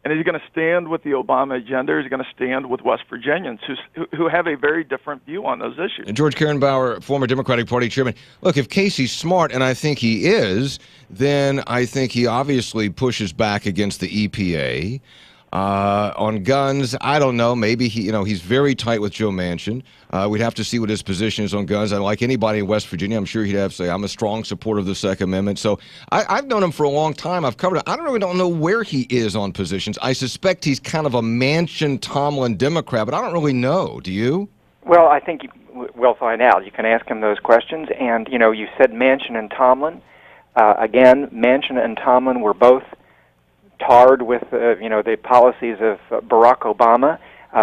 And is he going to stand with the Obama agenda, or is he going to stand with West Virginians who have a very different view on those issues? And George Carenbauer, former Democratic Party chairman. Look, if Casey's smart, and I think he is, then I think he obviously pushes back against the EPA. On guns, I don't know. Maybe he's very tight with Joe Manchin. We'd have to see what his position is on guns. And like anybody in West Virginia, I'm sure he'd have to say, I'm a strong supporter of the Second Amendment. So I've known him for a long time. I've covered it. I don't know where he is on positions. I suspect he's kind of a Manchin-Tomlin Democrat, but I don't really know. Do you? Well, I think we'll find out. You can ask him those questions. And, you said Manchin and Tomlin. Again, Manchin and Tomlin were both tarred with the policies of Barack Obama.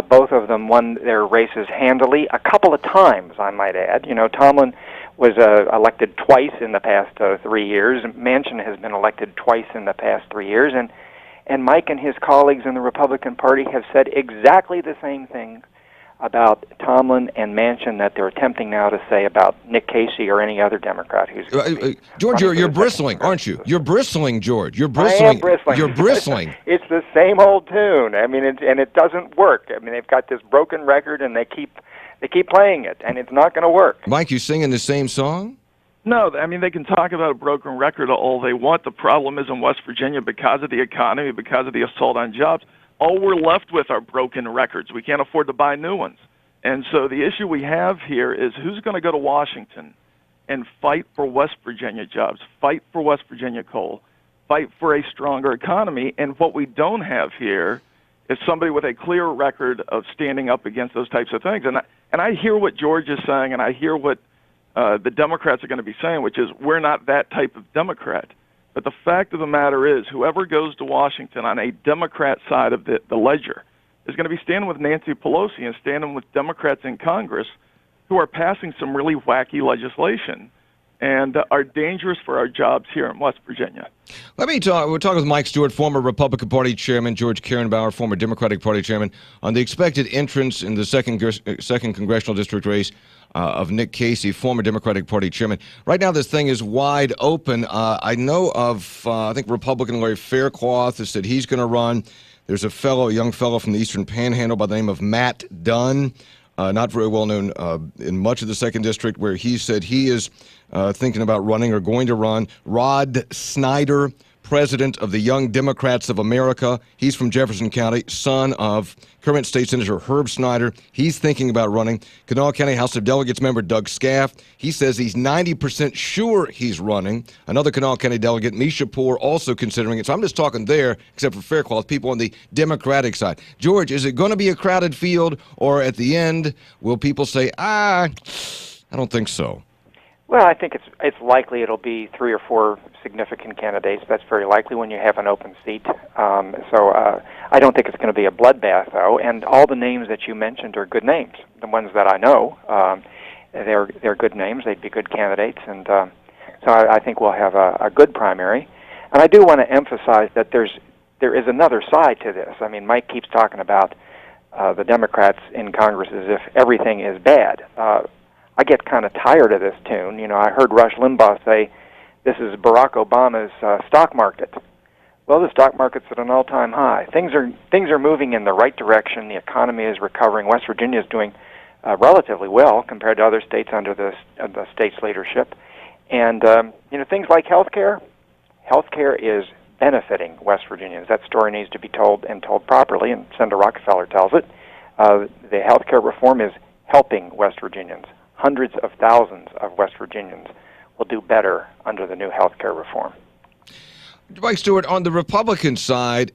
Both of them won their races handily a couple of times, I might add. Tomlin was elected twice in the past 3 years. Manchin has been elected twice in the past 3 years. And Mike and his colleagues in the Republican Party have said exactly the same thing about Tomlin and Manchin that they're attempting now to say about Nick Casey or any other Democrat who's George, you're bristling, aren't you? You're bristling, George. You're bristling. I am bristling. You're bristling. It's the same old tune. I mean, and it doesn't work. I mean, they've got this broken record, and they keep playing it, and it's not going to work. Mike, you singing the same song? No, I mean, they can talk about a broken record all they want. The problem is in West Virginia, because of the economy, because of the assault on jobs, all we're left with are broken records. We can't afford to buy new ones. And so the issue we have here is who's going to go to Washington and fight for West Virginia jobs, fight for West Virginia coal, fight for a stronger economy. And what we don't have here is somebody with a clear record of standing up against those types of things. And I hear what George is saying, and I hear what the Democrats are going to be saying, which is we're not that type of Democrat. But the fact of the matter is, whoever goes to Washington on a Democrat side of the ledger is going to be standing with Nancy Pelosi and standing with Democrats in Congress who are passing some really wacky legislation and are dangerous for our jobs here in West Virginia. Let me talk. We're talking with Mike Stuart, former Republican Party chairman, George Carenbauer, former Democratic Party chairman, on the expected entrance in the second congressional district race of Nick Casey, former Democratic Party chairman. Right now, this thing is wide open. I know of, I think, Republican Larry Faircloth has said he's going to run. There's a young fellow from the Eastern Panhandle by the name of Matt Dunn, not very well known in much of the second district, where he said he is thinking about running or going to run. Rod Snyder, president of the Young Democrats of America. He's from Jefferson County, son of current state senator Herb Snyder. He's thinking about running. Kanawha County House of Delegates member Doug Scaff, he says he's 90% sure he's running. Another Kanawha County delegate, Misha Poore, also considering it. So I'm just talking there, except for Faircloth, people on the Democratic side. George, is it going to be a crowded field, or at the end, will people say, I don't think so? Well, I think it's likely it'll be 3 or 4 significant candidates. That's very likely when you have an open seat. So I don't think it's going to be a bloodbath, though. And all the names that you mentioned are good names. The ones that I know, they're good names. They'd be good candidates, and so I think we'll have a good primary. And I do want to emphasize that there is another side to this. I mean, Mike keeps talking about the Democrats in Congress as if everything is bad. I get kind of tired of this tune. I heard Rush Limbaugh say, this is Barack Obama's stock market. Well, the stock market's at an all-time high. Things are moving in the right direction. The economy is recovering. West Virginia is doing relatively well compared to other states under the state's leadership. And, things like healthcare is benefiting West Virginians. That story needs to be told and told properly, and Senator Rockefeller tells it. The healthcare reform is helping West Virginians. Hundreds of thousands of West Virginians will do better under the new health care reform. Mike Stuart, on the Republican side,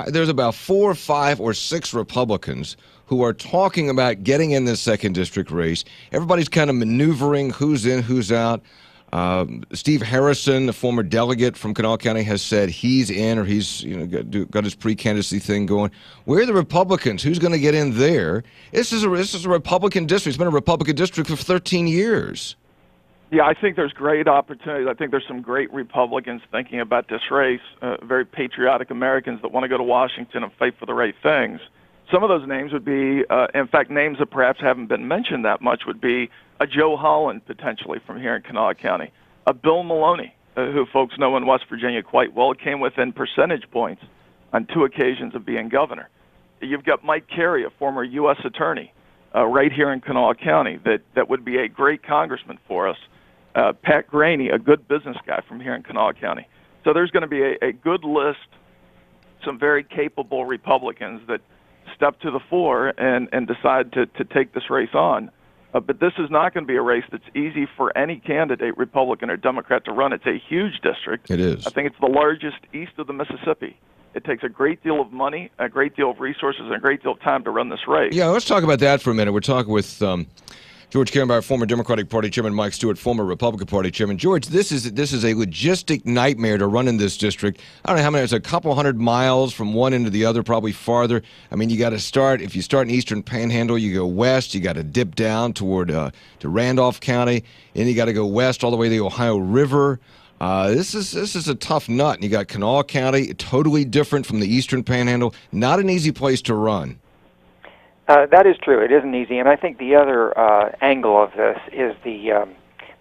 there's about 4, 5, or 6 Republicans who are talking about getting in this second district race. Everybody's kind of maneuvering who's in, who's out. Steve Harrison, the former delegate from Kanawha County, has said he's in, or he's got his pre-candidacy thing going. Where are the Republicans? Who's going to get in there? This is a Republican district. It's been a Republican district for 13 years. Yeah, I think there's great opportunities. I think there's some great Republicans thinking about this race, very patriotic Americans that want to go to Washington and fight for the right things. Some of those names would be, in fact, names that perhaps haven't been mentioned that much would be a Joe Holland, potentially, from here in Kanawha County, a Bill Maloney, who folks know in West Virginia quite well, came within percentage points on 2 occasions of being governor. You've got Mike Carey, a former U.S. attorney, right here in Kanawha County, that would be a great congressman for us. Pat Graney, a good business guy from here in Kanawha County. So there's going to be a good list, some very capable Republicans that step to the fore and decide to take this race on. But this is not going to be a race that's easy for any candidate, Republican or Democrat, to run. It's a huge district. It is. I think it's the largest east of the Mississippi. It takes a great deal of money, a great deal of resources, and a great deal of time to run this race. Yeah, let's talk about that for a minute. We're talking with George Carenbauer, former Democratic Party chairman, Mike Stuart, former Republican Party chairman. George, this is a logistic nightmare to run in this district. I don't know how many. It's a couple hundred miles from one end to the other, probably farther. I mean, you got to start. If you start in Eastern Panhandle, you go west. You got to dip down toward to Randolph County, and you got to go west all the way to the Ohio River. This is a tough nut. And you got Kanawha County, totally different from the Eastern Panhandle. Not an easy place to run. That is true. It isn't easy, and I think the other angle of this is the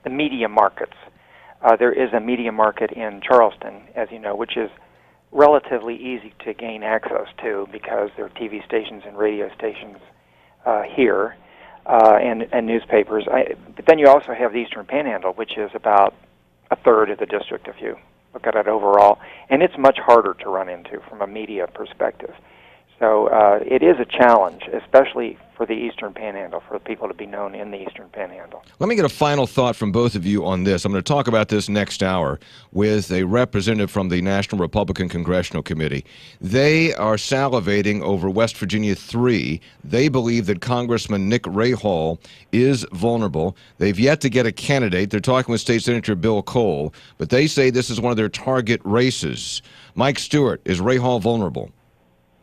media markets. There is a media market in Charleston, as you know, which is relatively easy to gain access to because there are TV stations and radio stations here and newspapers. But then you also have the Eastern Panhandle, which is about a third of the district if you look at it overall, and it's much harder to run into from a media perspective. So it is a challenge, especially for the Eastern Panhandle, for people to be known in the Eastern Panhandle. Let me get a final thought from both of you on this. I'm going to talk about this next hour with a representative from the National Republican Congressional Committee. They are salivating over West Virginia 3. They believe that Congressman Nick Rahall is vulnerable. They've yet to get a candidate. They're talking with State Senator Bill Cole, but they say this is one of their target races. Mike Stuart, is Rahall vulnerable?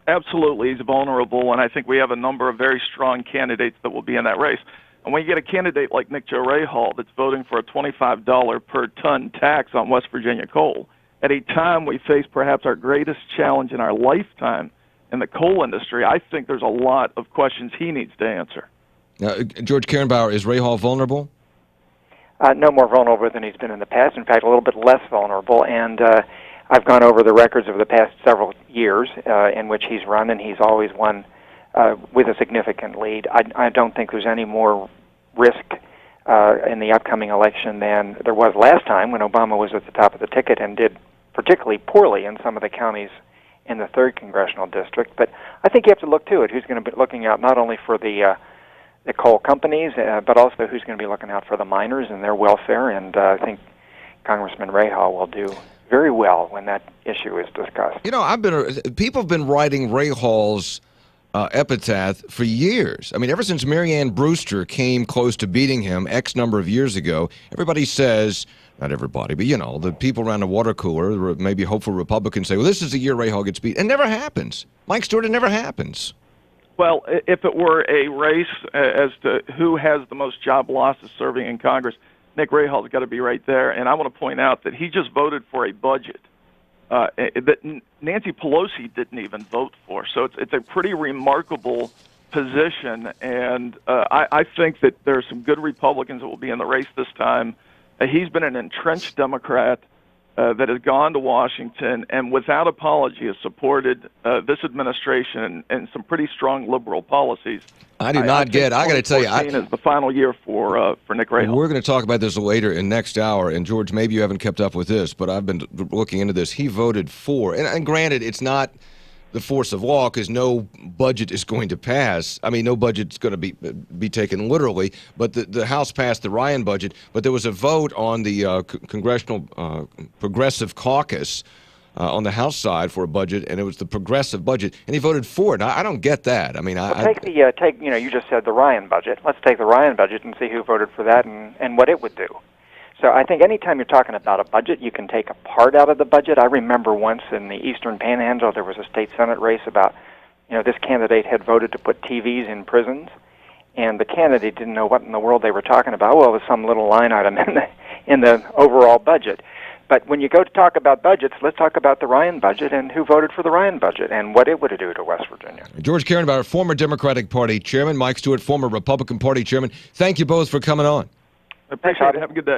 Absolutely, he's vulnerable, and I think we have a number of very strong candidates that will be in that race. And when you get a candidate like Nick Joe Rahall that's voting for a $25 per ton tax on West Virginia coal, at a time we face perhaps our greatest challenge in our lifetime in the coal industry, I think there's a lot of questions he needs to answer. George Carenbauer, is Rahall vulnerable? No more vulnerable than he's been in the past. In fact, a little bit less vulnerable, and I've gone over the records of the past several years in which he's run, and he's always won with a significant lead. I don't think there's any more risk in the upcoming election than there was last time when Obama was at the top of the ticket and did particularly poorly in some of the counties in the 3rd Congressional District. But I think you have to look to it. Who's going to be looking out not only for the coal companies, but also who's going to be looking out for the miners and their welfare, and I think Congressman Rahall will do very well when that issue is discussed. You know, people have been writing Rahall's epitaph for years. I mean, ever since Marianne Brewster came close to beating him X number of years ago, everybody says, not everybody, but, you know, the people around the water cooler, maybe hopeful Republicans say, well, this is the year Rahall gets beat. It never happens. Mike Stewart, it never happens. Well, if it were a race as to who has the most job losses serving in Congress, Nick Rahall's got to be right there, and I want to point out that he just voted for a budget that Nancy Pelosi didn't even vote for. So it's a pretty remarkable position, and I think that there are some good Republicans that will be in the race this time. He's been an entrenched Democrat that has gone to Washington and without apology has supported this administration and some pretty strong liberal policies. I got to tell you, it's the final year for Nick Rahall. We're going to talk about this later in next hour. And George, maybe you haven't kept up with this, but I've been looking into this. He voted for, and granted, it's not the force of law because no budget is going to pass. I mean, no budget's going to be taken literally. But the House passed the Ryan budget. But there was a vote on the Congressional Progressive Caucus on the House side for a budget, and it was the progressive budget, and he voted for it. Now, I don't get that. I mean, you just said the Ryan budget. Let's take the Ryan budget and see who voted for that and what it would do. So I think anytime you're talking about a budget, you can take a part out of the budget. I remember once in the Eastern Panhandle, there was a state Senate race about, this candidate had voted to put TVs in prisons, and the candidate didn't know what in the world they were talking about. Well, it was some little line item in the overall budget. But when you go to talk about budgets, let's talk about the Ryan budget and who voted for the Ryan budget and what it would do to West Virginia. George Carenbauer, former Democratic Party chairman, Mike Stuart, former Republican Party chairman. Thank you both for coming on. I appreciate it. Have a good day.